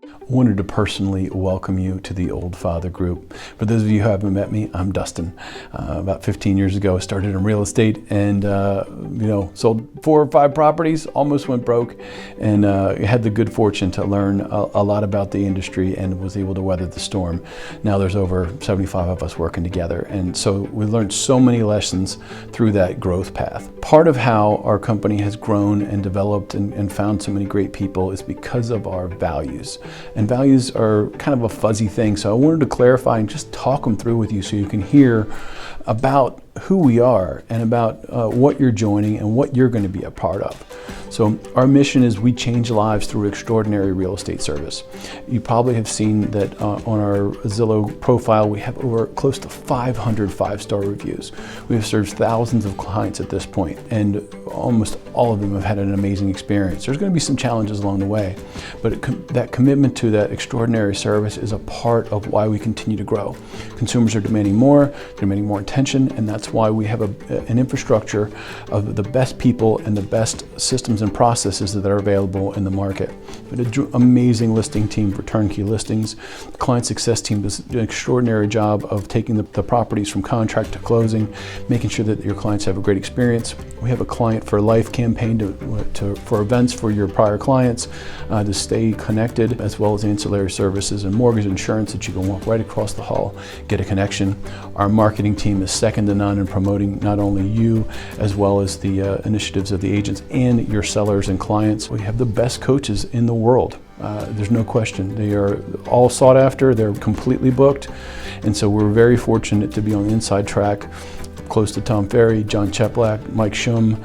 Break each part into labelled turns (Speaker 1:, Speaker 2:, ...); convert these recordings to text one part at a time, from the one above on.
Speaker 1: I wanted to personally welcome you to the Oldfather group. For those of you who haven't met me, I'm Dustin. About 15 years ago, I started in real estate and sold 4 or 5 properties, almost went broke, and had the good fortune to learn a lot about the industry and was able to weather the storm. Now there's over 75 of us working together, and so we learned so many lessons through that growth path. Part of how our company has grown and developed and found so many great people is because of our values. And values are kind of a fuzzy thing, so I wanted to clarify and just talk them through with you so you can hear about who we are and about what you're joining and what you're going to be a part of. So our mission is we change lives through extraordinary real estate service. You probably have seen that on our Zillow profile, we have over close to 500 5-star reviews. We have served thousands of clients at this point, and almost all of them have had an amazing experience. There's going to be some challenges along the way, but that commitment to that extraordinary service is a part of why we continue to grow. Consumers are demanding more, demanding more attention, and that's why we have an infrastructure of the best people and the best systems and processes that are available in the market. But an amazing listing team for turnkey listings. The client success team does an extraordinary job of taking the properties from contract to closing, making sure that your clients have a great experience. We have a client for life campaign for events for your prior clients to stay connected, as well as ancillary services and mortgage insurance that you can walk right across the hall, get a connection. Our marketing team is second to none in promoting not only you as well as the initiatives of the agents and your sellers and clients. We have the best coaches in the world. There's no question. They are all sought after, they're completely booked, and so we're very fortunate to be on the inside track, close to Tom Ferry, John Cheplak, Mike Shum,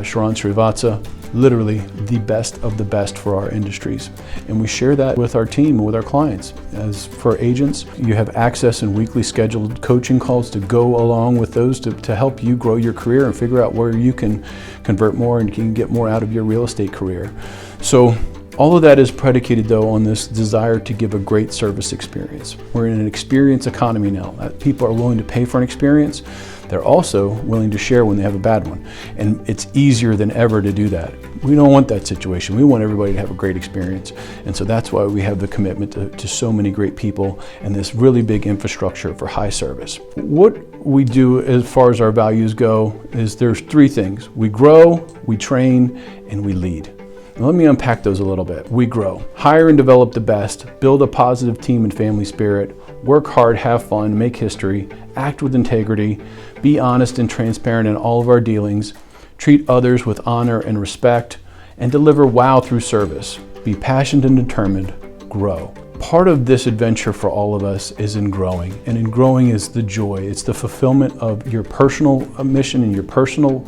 Speaker 1: Sharon Srivatsa, literally the best of the best for our industries. And we share that with our team and with our clients. As for agents, you have access and weekly scheduled coaching calls to go along with those to help you grow your career and figure out where you can convert more and can get more out of your real estate career. So all of that is predicated, though, on this desire to give a great service experience. We're in an experience economy now. People are willing to pay for an experience. They're also willing to share when they have a bad one. And it's easier than ever to do that. We don't want that situation. We want everybody to have a great experience. And so that's why we have the commitment to so many great people and this really big infrastructure for high service. What we do as far as our values go is there's 3 things. We grow, we train, and we lead. Now let me unpack those a little bit. We grow. Hire and develop the best, build a positive team and family spirit, work hard, have fun, make history, act with integrity, be honest and transparent in all of our dealings, treat others with honor and respect, and deliver wow through service. Be passionate and determined, grow. Part of this adventure for all of us is in growing, and in growing is the joy. It's the fulfillment of your personal mission and your personal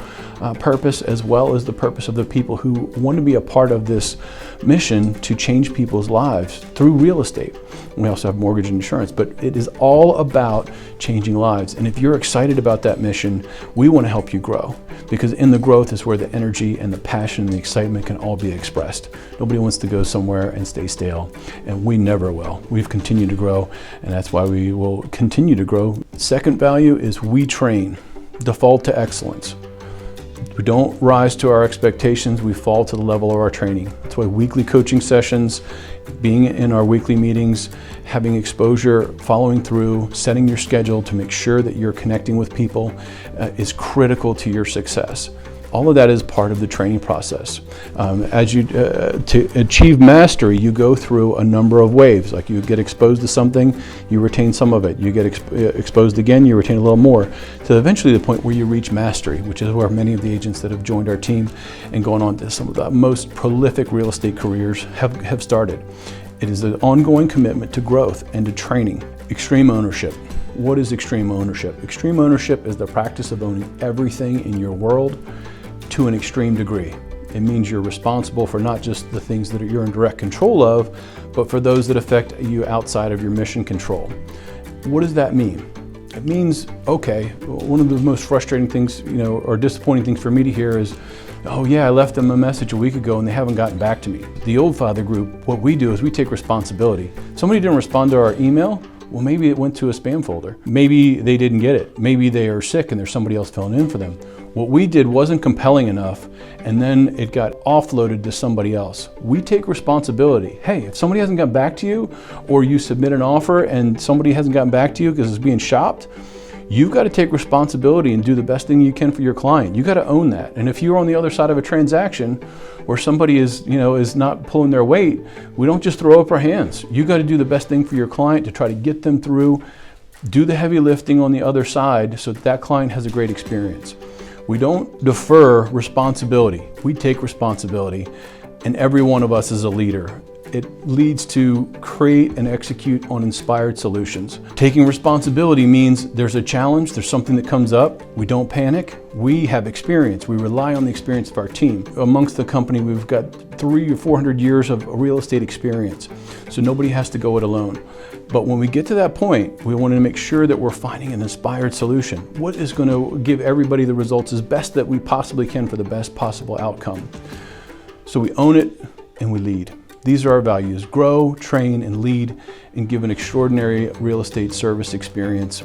Speaker 1: purpose, as well as the purpose of the people who want to be a part of this mission to change people's lives through real estate. We also have mortgage and insurance, but it is all about changing lives. And if you're excited about that mission, we want to help you grow, because in the growth is where the energy and the passion and the excitement can all be expressed. Nobody wants to go somewhere and stay stale, and we never will. We've continued to grow, and that's why we will continue to grow. Second value is we train. Default to excellence. We don't rise to our expectations, we fall to the level of our training. That's why weekly coaching sessions, being in our weekly meetings, having exposure, following through, setting your schedule to make sure that you're connecting with people is critical to your success. All of that is part of the training process. To achieve mastery, you go through a number of waves. Like you get exposed to something, you retain some of it. You get exposed again, you retain a little more. To eventually the point where you reach mastery, which is where many of the agents that have joined our team and gone on to some of the most prolific real estate careers have started. It is an ongoing commitment to growth and to training. Extreme ownership. What is extreme ownership? Extreme ownership is the practice of owning everything in your world to an extreme degree. It means you're responsible for not just the things that you're in direct control of, but for those that affect you outside of your mission control. What does that mean? It means, okay, one of the most frustrating things, or disappointing things for me to hear is, oh yeah, I left them a message a week ago and they haven't gotten back to me. The Oldfather group, what we do is we take responsibility. Somebody didn't respond to our email, well, maybe it went to a spam folder. Maybe they didn't get it. Maybe they are sick and there's somebody else filling in for them. What we did wasn't compelling enough, and then it got offloaded to somebody else. We take responsibility. Hey, if somebody hasn't gotten back to you, or you submit an offer and somebody hasn't gotten back to you because it's being shopped, you've got to take responsibility and do the best thing you can for your client. You got to own that. And if you're on the other side of a transaction where somebody is not pulling their weight, we don't just throw up our hands. You got to do the best thing for your client to try to get them through, do the heavy lifting on the other side so that client has a great experience. We don't defer responsibility. We take responsibility, and every one of us is a leader. It leads to create and execute on inspired solutions. Taking responsibility means there's a challenge, there's something that comes up. We don't panic. We have experience. We rely on the experience of our team. Amongst the company, we've got 300 or 400 years of real estate experience, so nobody has to go it alone. But when we get to that point, we want to make sure that we're finding an inspired solution. What is going to give everybody the results as best that we possibly can for the best possible outcome? So we own it and we lead. These are our values: grow, train, and lead, and give an extraordinary real estate service experience.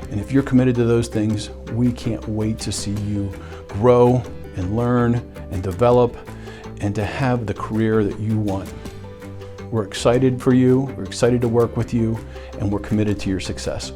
Speaker 1: And if you're committed to those things, we can't wait to see you grow and learn and develop and to have the career that you want. We're excited for you, we're excited to work with you, and we're committed to your success.